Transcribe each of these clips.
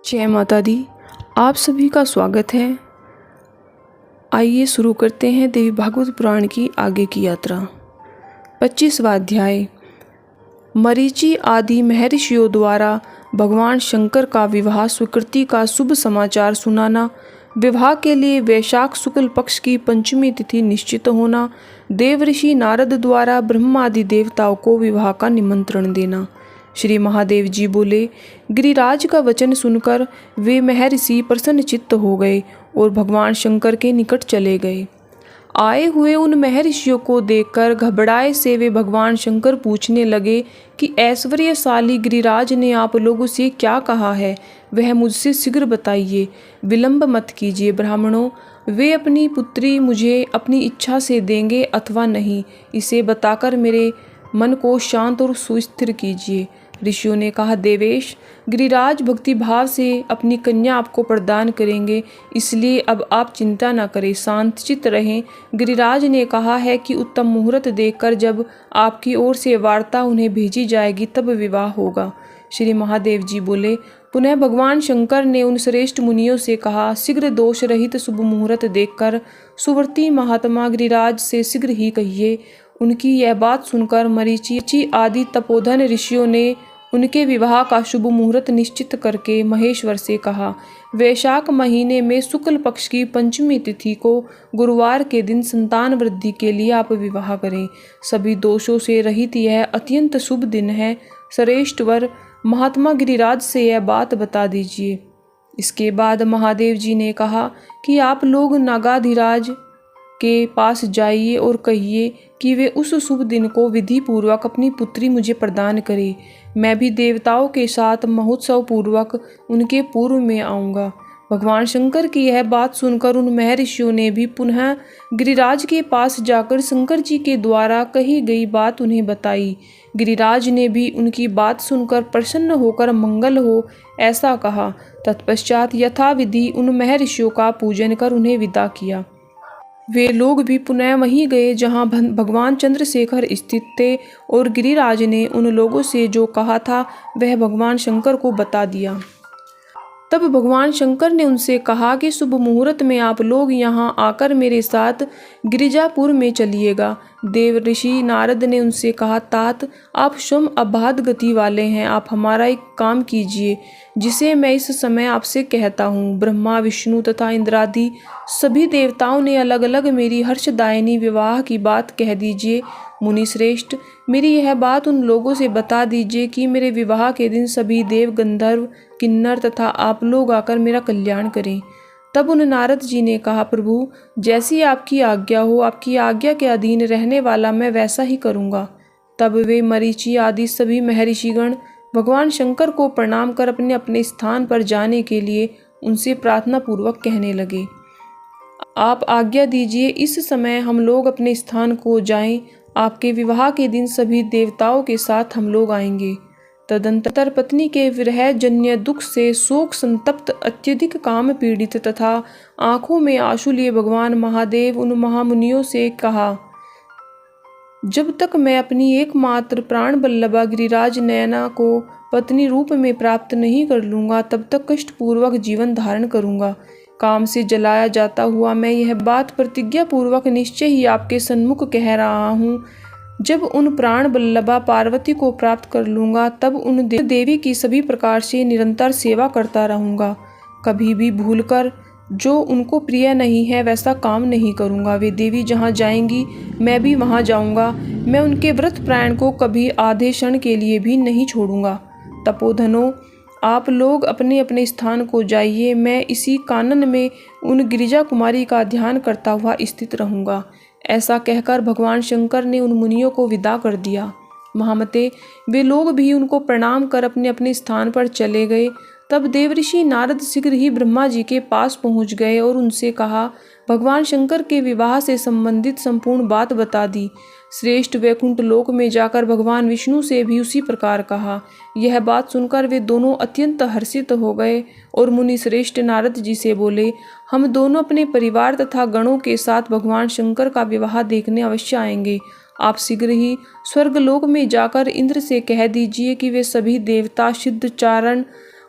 जय माता दी। आप सभी का स्वागत है। आइए शुरू करते हैं देवी भागवत पुराण की आगे की यात्रा। 25वां अध्याय। मरीचि आदि महर्षियों द्वारा भगवान शंकर का विवाह स्वीकृति का शुभ समाचार सुनाना, विवाह के लिए वैशाख शुक्ल पक्ष की पंचमी तिथि निश्चित होना, देवऋषि नारद द्वारा ब्रह्मादि देवताओं को विवाह का निमंत्रण देना। श्री महादेव जी बोले। गिरिराज का वचन सुनकर वे महर्षि प्रसन्नचित्त हो गए और भगवान शंकर के निकट चले गए। आए हुए उन महर्षियों को देखकर घबराए से वे भगवान शंकर पूछने लगे कि ऐश्वर्यशाली गिरिराज ने आप लोगों से क्या कहा है, वह मुझसे शीघ्र बताइए, विलंब मत कीजिए। ब्राह्मणों, वे अपनी पुत्री मुझे अपनी इच्छा से देंगे अथवा नहीं, इसे बताकर मेरे मन को शांत और सुस्थिर कीजिए। ऋषियों ने कहा, देवेश, गिरिराज भक्ति भाव से अपनी कन्या आपको प्रदान करेंगे, इसलिए अब आप चिंता न करें, शांतचित्त रहें। गिरिराज ने कहा है कि उत्तम मुहूर्त देखकर जब आपकी ओर से वार्ता उन्हें भेजी जाएगी तब विवाह होगा। श्री महादेव जी बोले। पुनः भगवान शंकर ने उन श्रेष्ठ मुनियों से कहा, शीघ्र दोष रहित शुभ मुहूर्त देखकर सुवर्ती महात्मा गिरिराज से शीघ्र ही कहिए। उनकी यह बात सुनकर मरीचि आदि तपोधन ऋषियों ने उनके विवाह का शुभ मुहूर्त निश्चित करके महेश्वर से कहा, वैशाख महीने में शुक्ल पक्ष की पंचमी तिथि को गुरुवार के दिन संतान वृद्धि के लिए आप विवाह करें। सभी दोषों से रहित यह अत्यंत शुभ दिन है। श्रेष्ठ वर महात्मा गिरिराज से यह बात बता दीजिए। इसके बाद महादेव जी ने कहा कि आप लोग नागाधिराज के पास जाइए और कहिए कि वे उस शुभ दिन को विधि पूर्वक अपनी पुत्री मुझे प्रदान करें। मैं भी देवताओं के साथ महोत्सव पूर्वक उनके पूर्व में आऊँगा। भगवान शंकर की यह बात सुनकर उन महर्षियों ने भी पुनः गिरिराज के पास जाकर शंकर जी के द्वारा कही गई बात उन्हें बताई। गिरिराज ने भी उनकी बात सुनकर प्रसन्न होकर मंगल हो ऐसा कहा। तत्पश्चात यथाविधि उन महर्षियों का पूजन कर उन्हें विदा किया। वे लोग भी पुनः वहीं गए जहां भगवान चंद्रशेखर स्थित थे और गिरिराज ने उन लोगों से जो कहा था वह भगवान शंकर को बता दिया। तब भगवान शंकर ने उनसे कहा कि शुभ मुहूर्त में आप लोग यहाँ आकर मेरे साथ गिरिजापुर में चलिएगा। देव ऋषि नारद ने उनसे कहा, तात, आप स्वयं अबाध गति वाले हैं, आप हमारा एक काम कीजिए जिसे मैं इस समय आपसे कहता हूँ। ब्रह्मा, विष्णु तथा इंद्रादि सभी देवताओं ने अलग अलग मेरी हर्षदायिनी विवाह की बात कह दीजिए। मुनि श्रेष्ठ, मेरी यह बात उन लोगों से बता दीजिए कि मेरे विवाह के दिन सभी देव, गंधर्व, किन्नर तथा आप लोग आकर मेरा कल्याण करें। तब उन नारद जी ने कहा, प्रभु, जैसी आपकी आज्ञा हो, आपकी आज्ञा के अधीन रहने वाला मैं वैसा ही करूँगा। तब वे मरीचि आदि सभी महर्षिगण भगवान शंकर को प्रणाम कर अपने अपने स्थान पर जाने के लिए उनसे प्रार्थना पूर्वक कहने लगे, आप आज्ञा दीजिए, इस समय हम लोग अपने स्थान को जाएं। आपके विवाह के दिन सभी देवताओं के साथ हम लोग आएंगे। तदंतर पत्नी के विरह जन्य दुख से शोक संतप्त, अत्यधिक काम पीड़ित तथा आंखों में आंसू लिए भगवान महादेव उन महामुनियों से कहा, जब तक मैं अपनी एकमात्र प्राण बल्लभा गिरिराज नयना को पत्नी रूप में प्राप्त नहीं कर लूँगा तब तक कष्टपूर्वक जीवन धारण करूँगा। काम से जलाया जाता हुआ मैं यह बात प्रतिज्ञा पूर्वक निश्चय ही आपके सन्मुख कह रहा हूँ। जब उन प्राण बल्लभा पार्वती को प्राप्त कर लूँगा तब उन देवी की सभी प्रकार से निरंतर सेवा करता रहूँगा। कभी भी भूलकर जो उनको प्रिय नहीं है वैसा काम नहीं करूँगा। वे देवी जहाँ जाएंगी मैं भी वहाँ जाऊँगा। मैं उनके व्रत प्राण को कभी आधे क्षण के लिए भी नहीं छोड़ूंगा। तपोधनों, आप लोग अपने अपने स्थान को जाइए, मैं इसी कानन में उन गिरिजा कुमारी का ध्यान करता हुआ स्थित रहूँगा। ऐसा कहकर भगवान शंकर ने उन मुनियों को विदा कर दिया। महामते, वे लोग भी उनको प्रणाम कर अपने अपने स्थान पर चले गए। तब देवऋषि नारद शीघ्र ही ब्रह्मा जी के पास पहुंच गए और उनसे कहा, भगवान शंकर के विवाह से संबंधित संपूर्ण बात बता दी। श्रेष्ठ वैकुंठ लोक में जाकर भगवान विष्णु से भी उसी प्रकार कहा। यह बात सुनकर वे दोनों अत्यंत हर्षित हो गए और मुनि श्रेष्ठ नारद जी से बोले, हम दोनों अपने परिवार तथा गणों के साथ भगवान शंकर का विवाह देखने अवश्य आएंगे। आप शीघ्र ही स्वर्गलोक में जाकर इंद्र से कह दीजिए कि वे सभी देवता, सिद्ध, चारण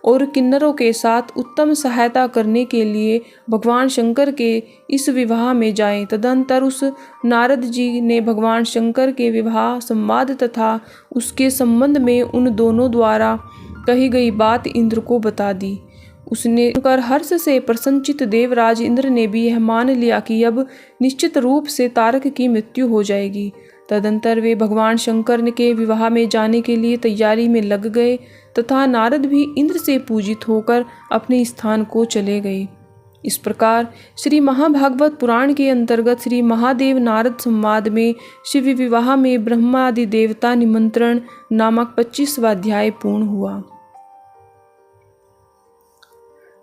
और किन्नरों के साथ उत्तम सहायता करने के लिए भगवान शंकर के इस विवाह में जाएं। तदनंतर उस नारद जी ने भगवान शंकर के विवाह संवाद तथा उसके संबंध में उन दोनों द्वारा कही गई बात इंद्र को बता दी। उसने कर हर्ष से प्रसन्नचित्त देवराज इंद्र ने भी यह मान लिया कि अब निश्चित रूप से तारक की मृत्यु हो जाएगी। तदंतर वे भगवान शंकर के विवाह में जाने के लिए तैयारी में लग गए तथा नारद भी इंद्र से पूजित होकर अपने स्थान को चले गए। इस प्रकार श्री महाभागवत पुराण के अंतर्गत श्री महादेव नारद संवाद में शिव विवाह में ब्रह्मादि देवता निमंत्रण नामक 25वां अध्याय पूर्ण हुआ।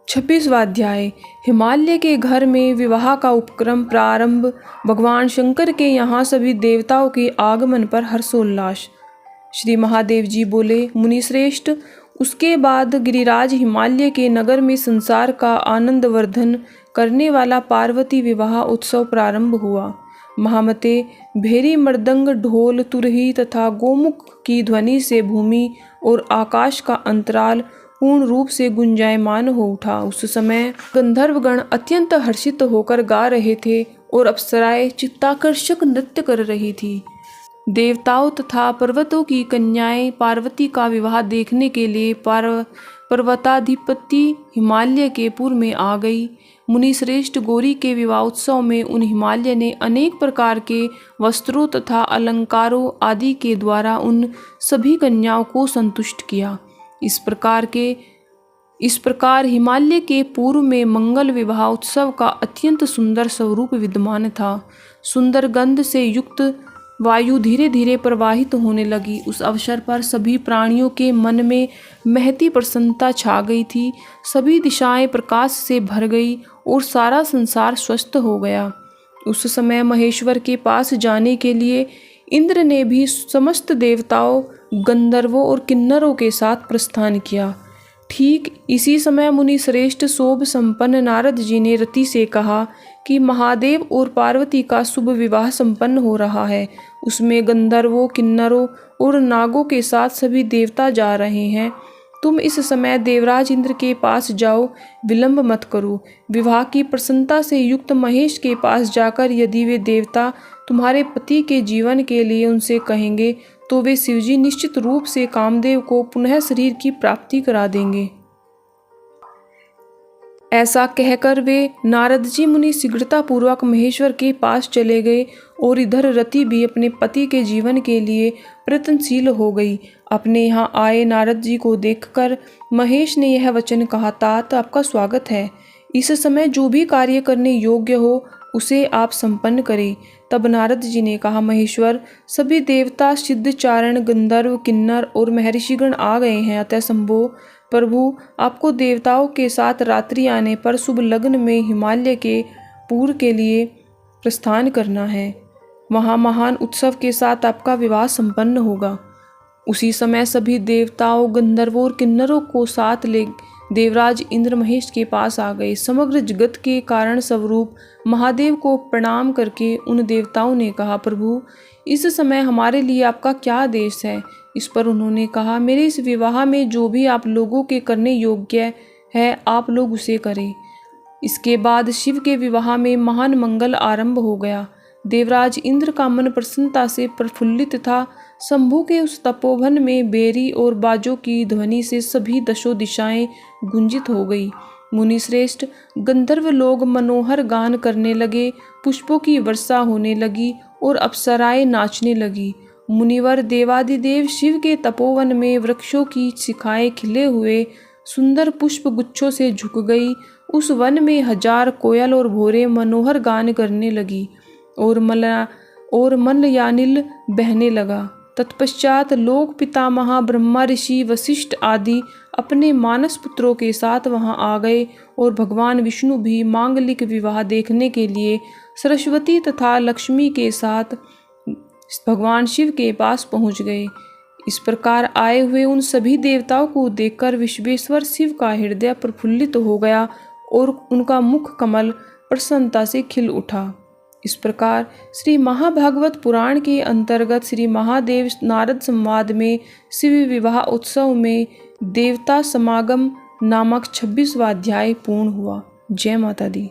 26वां अध्याय हिमालय के घर में विवाह का उपक्रम प्रारंभ। भगवान शंकर के यहाँ सभी देवताओं के आगमन पर हर्षोल्लास। श्री महादेव जी बोले, मुनिश्रेष्ठ, उसके बाद गिरिराज हिमालय के नगर में संसार का आनंद वर्धन करने वाला पार्वती विवाह उत्सव प्रारंभ हुआ। महामते, भेरी मृदंग ढोल तुरही तथा गोमुख की ध्वनि से भूमि और आकाश का अंतराल पूर्ण रूप से गुंजायमान हो उठा। उस समय गंधर्वगण अत्यंत हर्षित होकर गा रहे थे और अप्सराएं चित्ताकर्षक नृत्य कर रही थी। देवताओं तथा पर्वतों की कन्याएं पार्वती का विवाह देखने के लिए पर्वताधिपति हिमालय के पुर में आ गई। मुनिश्रेष्ठ, गौरी के विवाह उत्सव में उन हिमालय ने अनेक प्रकार के वस्त्रों तथा अलंकारों आदि के द्वारा उन सभी कन्याओं को संतुष्ट किया। इस प्रकार हिमालय के पूर्व में मंगल विवाह उत्सव का अत्यंत सुंदर स्वरूप विद्यमान था। सुंदर गंध से युक्त वायु धीरे धीरे प्रवाहित होने लगी। उस अवसर पर सभी प्राणियों के मन में महती प्रसन्नता छा गई थी। सभी दिशाएं प्रकाश से भर गई और सारा संसार स्वस्थ हो गया। उस समय महेश्वर के पास जाने के लिए इंद्र ने भी समस्त देवताओं, गंधर्वों और किन्नरों के साथ प्रस्थान किया। ठीक इसी समय मुनि श्रेष्ठ शोभ संपन्न नारद जी ने रति से कहा कि महादेव और पार्वती का शुभ विवाह संपन्न हो रहा है। उसमें गंधर्वों, किन्नरों और नागों के साथ सभी देवता जा रहे हैं। तुम इस समय देवराज इंद्र के पास जाओ, विलंब मत करो। विवाह की प्रसन्नता से युक्त महेश के पास जाकर यदि वे देवता तुम्हारे पति के जीवन के लिए उनसे कहेंगे तो वे शिवजी निश्चित रूप से कामदेव को पुनः शरीर की प्राप्ति करा देंगे। ऐसा कहकर वे नारद जी मुनि शीघ्रतापूर्वक महेश्वर के पास चले गए और इधर रति भी अपने पति के जीवन के लिए प्रयत्नशील हो गई। अपने यहाँ आए नारद जी को देखकर महेश ने यह वचन कहा, तात आपका स्वागत है। इस समय जो भी कार्य करने योग्य हो उसे आप संपन्न करें। तब नारद जी ने कहा, महेश्वर, सभी देवता, सिद्धचारण, गंधर्व, किन्नर और महर्षिगण आ गए हैं। अतः संभो प्रभु, आपको देवताओं के साथ रात्रि आने पर शुभ लग्न में हिमालय के पूर के लिए प्रस्थान करना है। वहाँ महान उत्सव के साथ आपका विवाह संपन्न होगा। उसी समय सभी देवताओं, गंधर्वों और किन्नरों को साथ ले देवराज इंद्र महेश के पास आ गए। समग्र जगत के कारण स्वरूप महादेव को प्रणाम करके उन देवताओं ने कहा, प्रभु, इस समय हमारे लिए आपका क्या आदेश है? इस पर उन्होंने कहा, मेरे इस विवाह में जो भी आप लोगों के करने योग्य है आप लोग उसे करें। इसके बाद शिव के विवाह में महान मंगल आरंभ हो गया। देवराज इंद्र का मन प्रसन्नता से प्रफुल्लित था। शंभु के उस तपोवन में बेरी और बाजों की ध्वनि से सभी दशों दिशाएं गुंजित हो गई। मुनिश्रेष्ठ, गंधर्व लोग मनोहर गान करने लगे, पुष्पों की वर्षा होने लगी और अप्सराएं नाचने लगी। मुनिवर देवादिदेव शिव के तपोवन में वृक्षों की शिखाएं खिले हुए सुंदर पुष्प गुच्छों से झुक गई। उस वन में हजार कोयल और भोरे मनोहर गान करने लगी और मलयानिल बहने लगा। तत्पश्चात लोक पितामह ब्रह्मा ऋषि वशिष्ठ आदि अपने मानस पुत्रों के साथ वहां आ गए और भगवान विष्णु भी मांगलिक विवाह देखने के लिए सरस्वती तथा लक्ष्मी के साथ भगवान शिव के पास पहुंच गए। इस प्रकार आए हुए उन सभी देवताओं को देखकर विश्वेश्वर शिव का हृदय प्रफुल्लित हो गया और उनका मुख कमल प्रसन्नता से खिल उठा। इस प्रकार श्री महाभागवत पुराण के अंतर्गत श्री महादेव नारद संवाद में शिव विवाह उत्सव में देवता समागम नामक 26वां अध्याय पूर्ण हुआ। जय माता दी।